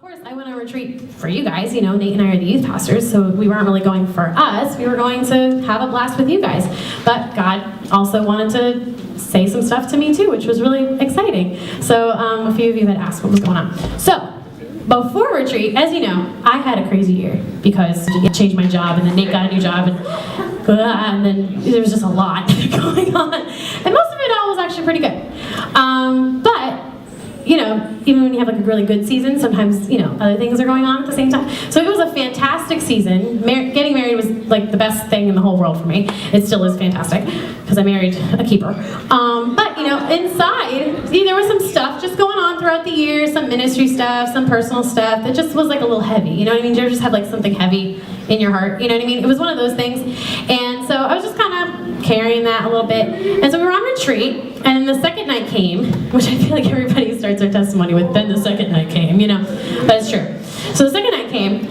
Of course, I went on a retreat for you guys. You know, Nate and I are the youth pastors, so we weren't really going for us. We were going to have a blast with you guys. But God also wanted to say some stuff to me too, which was really exciting. So a few of you had asked what was going on. So before retreat, as you know, I had a crazy year because I changed my job, and then Nate got a new job, and then there was just a lot going on. And most of it all was actually pretty good. But you know, even when you have like a really good season, sometimes, you know, other things are going on at the same time. So it was a fantastic season. Getting married was like the best thing in the whole world for me. It still is fantastic because I married a keeper. But, you know, inside, there was some stuff just going on throughout the year, some ministry stuff, some personal stuff that just was like a little heavy. You know what I mean? You just have like something heavy in your heart. You know what I mean? It was one of those things. And so I was just kind of carrying that a little bit. And so we were on retreat, and the second night came, which I feel like everybody starts their testimony with, then the second night came, you know, but it's true. So the second night came,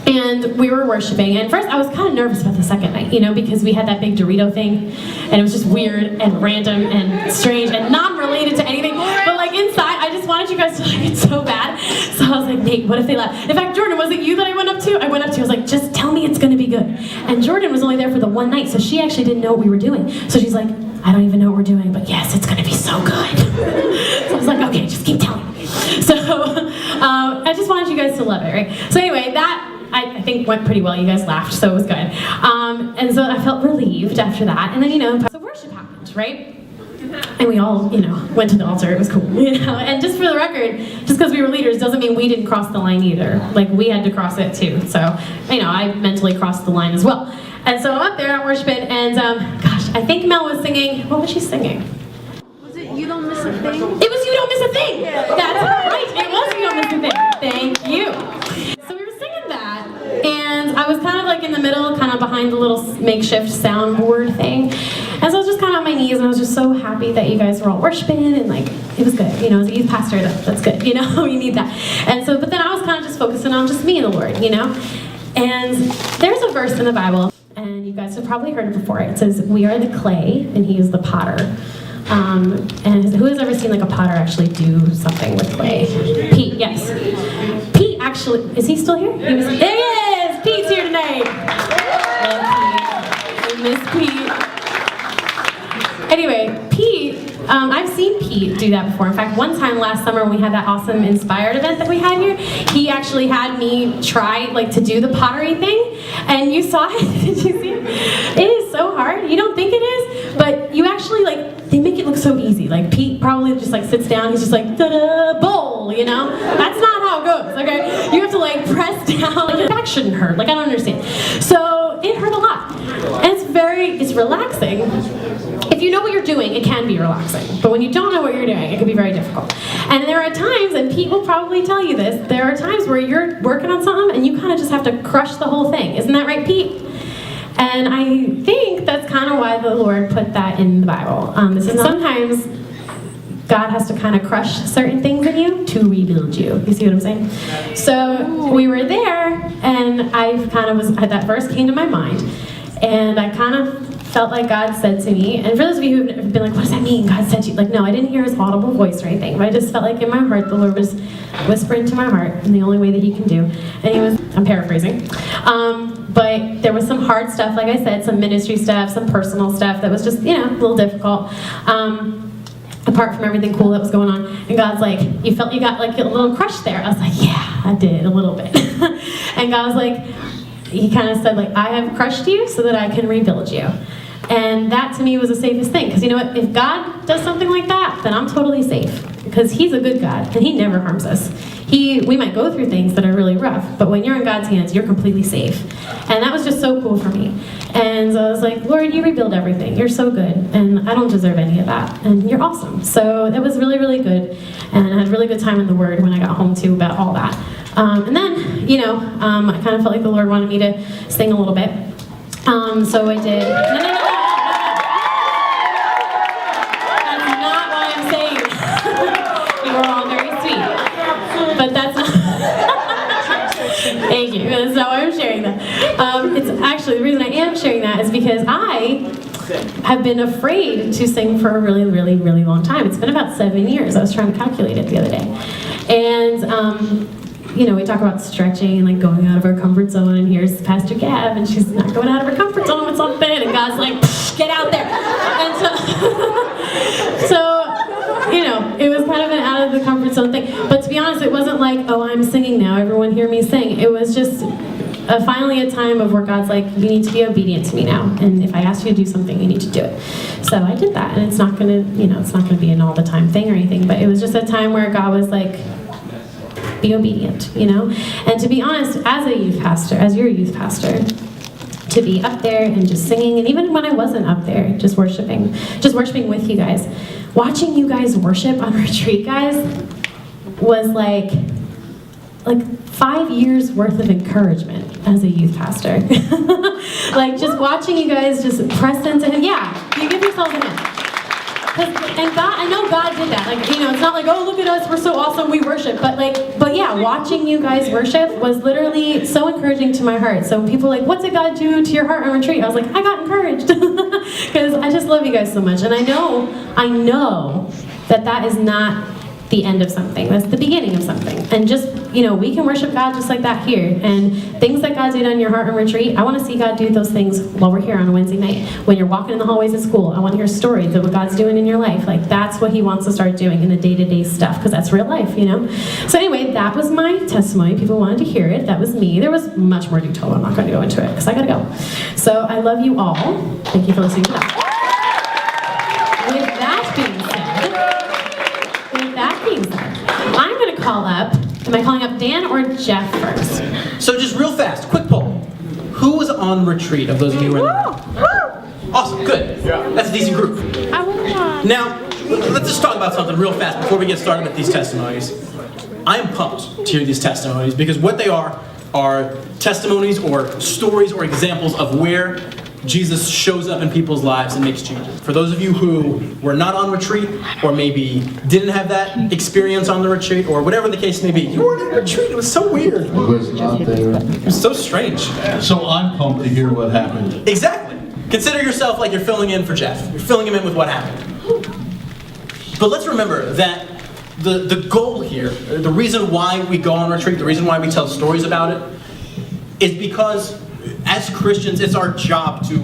and we were worshiping, and first I was kind of nervous about the second night, you know, because we had that big Dorito thing, and it was just weird and random and strange and non-related to anything, but like inside, I just wanted you guys to like it so bad, so I was like, Nate, what if they laugh? In fact, Jordan, was it you that I went up to? I was like, just tell me it's gonna be good. And Jordan was only there for the one night, so she actually didn't know what we were doing. So she's like, I don't even know what we're doing, but yes, it's gonna be so good. So I was like, okay, just keep telling me. So I just wanted you guys to love it, right? So anyway, that I think went pretty well. You guys laughed, so it was good. And so I felt relieved after that. And then, you know, so worship happened, right? And we all, you know, went to the altar. It was cool, you know. And just for the record, just because we were leaders doesn't mean we didn't cross the line either. Like, we had to cross it too. So, you know, I mentally crossed the line as well. And so I'm up there, I'm worshiping, and gosh, I think Mel was singing. What was she singing? Was it You Don't Miss a Thing? It was You Don't Miss a Thing! Yeah. That's right, it was You Don't Miss a Thing. Thank you. So we were singing that, and I was kind of like in the middle, kind of behind the little makeshift soundboard thing. And so I was just kind of on my knees, and I was just so happy that you guys were all worshiping, and like, it was good. You know, as a youth pastor, that's good, you know, you need that. And so, but then I was kind of just focusing on just me and the Lord, you know? And there's a verse in the Bible, and you guys have probably heard it before. It says, we are the clay, and he is the potter. And who has ever seen like a potter actually do something with clay? Pete, yes. Pete actually, is he still here? There he is! Pete's here tonight! Love Pete. We miss Pete. Anyway, Pete, I've seen Pete do that before. In fact, one time last summer when we had that awesome Inspired event that we had here, he actually had me try like to do the pottery thing, and you saw it. Did you see it? It is so hard. You don't think it is, but you actually like, they make it look so easy. Like Pete probably just like sits down, he's just like, ta-da, bowl, you know? That's not how it goes, okay? You have to like press down, like your back shouldn't hurt, like I don't understand. So it hurt a lot, and it's relaxing. If you know what you're doing, it can be relaxing. But when you don't know what you're doing, it can be very difficult. And there are times, and Pete will probably tell you this, there are times where you're working on something and you kind of just have to crush the whole thing. Isn't that right, Pete? And I think that's kind of why the Lord put that in the Bible. Sometimes God has to kind of crush certain things in you to rebuild you. You see what I'm saying? So we were there, and I kind of that verse came to my mind, and I kind of felt like God said to me, and for those of you who've been like, what does that mean? God said to you, like, no, I didn't hear his audible voice or anything, but I just felt like in my heart, the Lord was whispering to my heart in the only way that he can do. And he was, I'm paraphrasing, but there was some hard stuff, like I said, some ministry stuff, some personal stuff that was just, you know, a little difficult. Apart from everything cool that was going on. And God's like, you felt you got like a little crush there. I was like, yeah, I did, a little bit. And God was like, he kind of said, like, I have crushed you so that I can rebuild you. And that to me was the safest thing, because you know what, if God does something like that, then I'm totally safe, because he's a good God, and he never harms us. We might go through things that are really rough, but when you're in God's hands, you're completely safe. And that was just so cool for me. And so I was like, Lord, you rebuild everything. You're so good, and I don't deserve any of that, and you're awesome. So that was really, really good, and I had a really good time in the Word when I got home, too, about all that. And then, you know, I kind of felt like the Lord wanted me to sing a little bit. So I did. No. That's not what I'm saying. You were all very sweet. But that's not. Thank you. That's not why I'm sharing that. It's actually, the reason I am sharing that is because I have been afraid to sing for a really, really, really long time. It's been about 7 years. I was trying to calculate it the other day. And we talk about stretching and like going out of our comfort zone, and here's Pastor Gab, and she's not going out of her comfort zone with something, and God's like, get out there. And so it was kind of an out of the comfort zone thing. But to be honest, it wasn't like, oh, I'm singing now, everyone hear me sing. It was just finally a time of where God's like, you need to be obedient to me now, and if I ask you to do something, you need to do it. So I did that, and it's not gonna be an all the time thing or anything, but it was just a time where God was like, be obedient, And to be honest, as your youth pastor, to be up there and just singing, and even when I wasn't up there, just worshiping with you guys, watching you guys worship on retreat, guys, was like 5 years worth of encouragement as a youth pastor. Like just watching you guys just press into Him. Yeah, you give yourselves a hand. And God, I know God did that. Like, it's not like, oh, look at us, we're so awesome, we worship. But yeah, watching you guys worship was literally so encouraging to my heart. So people are like, what's it God do to your heart on retreat? I was like, I got encouraged. Because I just love you guys so much. And I know that is not the end of something. That's the beginning of something. And just, we can worship God just like that here. And things that God did on your heart on retreat, I want to see God do those things while we're here on a Wednesday night. When you're walking in the hallways of school, I want to hear stories of what God's doing in your life. Like, that's what He wants to start doing in the day-to-day stuff, because that's real life, So anyway, that was my testimony. People wanted to hear it. That was me. There was much more detail. I'm not going to go into it, because I got to go. So I love you all. Thank you for listening to that. With that being said, I'm going to call up, am I calling up Dan or Jeff first? So just real fast, quick poll. Who was on retreat of those of you who were in the Awesome, good. That's a decent group. Now, let's just talk about something real fast before we get started with these testimonies. I am pumped to hear these testimonies because what they are testimonies or stories or examples of where Jesus shows up in people's lives and makes changes. For those of you who were not on retreat, or maybe didn't have that experience on the retreat, or whatever the case may be, you weren't on retreat. It was so weird. It was not there. It was so strange. So I'm pumped to hear what happened. Exactly. Consider yourself like you're filling in for Jeff. You're filling him in with what happened. But let's remember that the goal here, the reason why we go on retreat, the reason why we tell stories about it, is because as Christians, it's our job to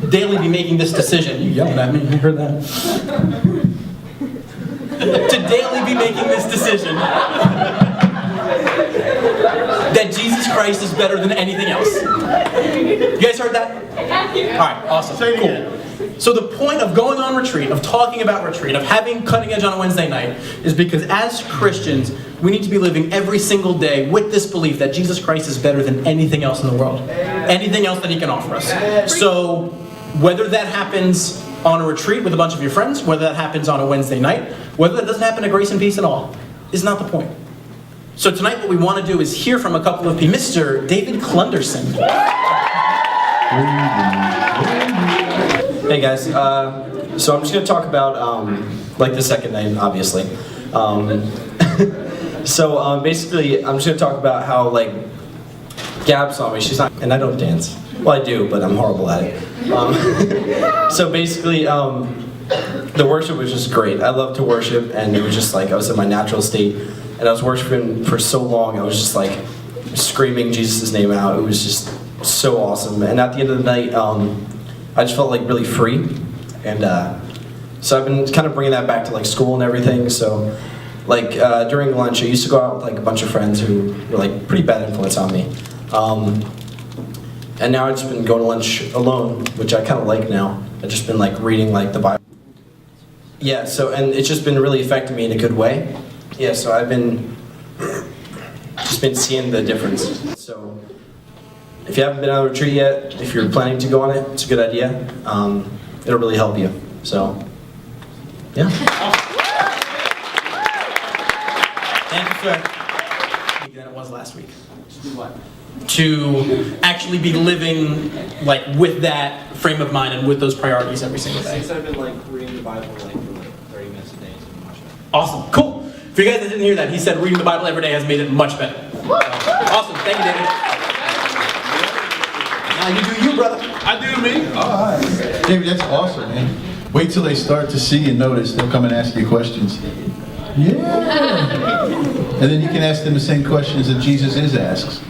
daily be making this decision. You yelling at me, you heard that? To daily be making this decision that Jesus Christ is better than anything else. You guys heard that? Alright, awesome. Cool. So the point of going on retreat, of talking about retreat, of having Cutting Edge on a Wednesday night, is because as Christians, we need to be living every single day with this belief that Jesus Christ is better than anything else in the world. Anything else that He can offer us. So whether that happens on a retreat with a bunch of your friends, whether that happens on a Wednesday night, whether that doesn't happen at Grace and Peace at all, is not the point. So tonight what we want to do is hear from a couple of people. Mr. David Klunderson. Hey guys, so I'm just going to talk about like the second night, obviously. Basically, I'm just going to talk about how like Gab saw me. She's not, and I don't dance. Well, I do, but I'm horrible at it. So basically, the worship was just great. I love to worship, and it was just like I was in my natural state, and I was worshiping for so long. I was just like screaming Jesus' name out. It was just so awesome. And at the end of the night, I just felt like really free, and so I've been kind of bringing that back to like school and everything. So like during lunch, I used to go out with like a bunch of friends who were like pretty bad influence on me, and now I've just been going to lunch alone, which I kind of like now. I've just been like reading like the Bible. Yeah, so and it's just been really affecting me in a good way. Yeah, so I've been just been seeing the difference. So. If you haven't been on a retreat yet, if you're planning to go on it, it's a good idea. It'll really help you. So, yeah. And than it was last week. To do what? To actually be living like with that frame of mind and with those priorities every single day. Since I've been like reading the Bible like for like 30 minutes a day, it's been much better. Awesome, cool. For you guys that didn't hear that, he said reading the Bible every day has made it much better. Awesome, thank you, David. Now you do you, brother. I do me. All right. David, that's awesome, man. Wait till they start to see and notice. They'll come and ask you questions. Yeah. And then you can ask them the same questions that Jesus is asks.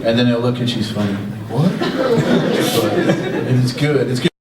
And then they'll look and she's funny. Like, what? And it's good. It's good.